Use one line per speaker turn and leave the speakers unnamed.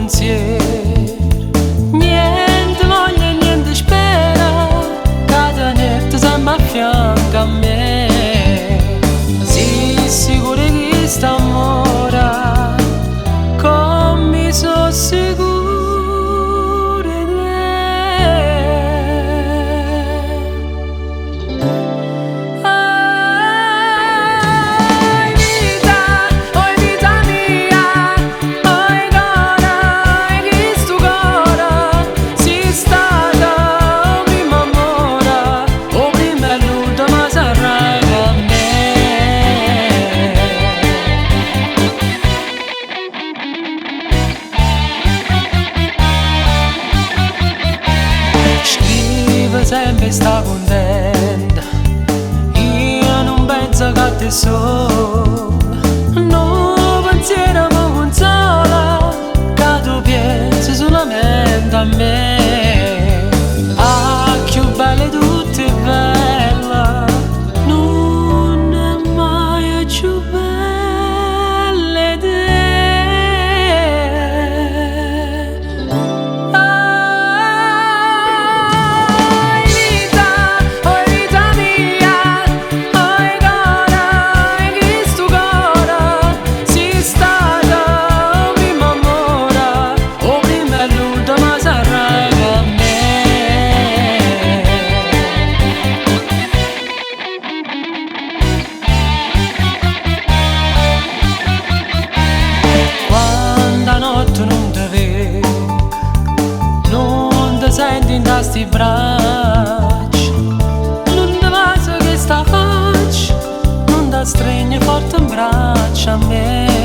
pensiero. Niente voglia e niente spera, cada notte sempre a fianco a me. Sii sicuro che sta amore, come sono sicuro di te. Oi vita mia, oi cara, e questo cuore si stata prima amore, o prima e l'ultima sarà con me. Scrive sempre sta contenta, io non penso che a te solo, no pensiero mi consola, che tu pensi solamente a me. Ah, più bella di tutte è bella, non è mai più bella di te. Oi vita mia, oi cara, e questo cuore si stata prima amore, o prima e l'ultima sarà con me. Quando a notte non ti vedo, non ti senti in tasti braccia, non ti va che sta faccia, non ti stringi forte in braccia a me.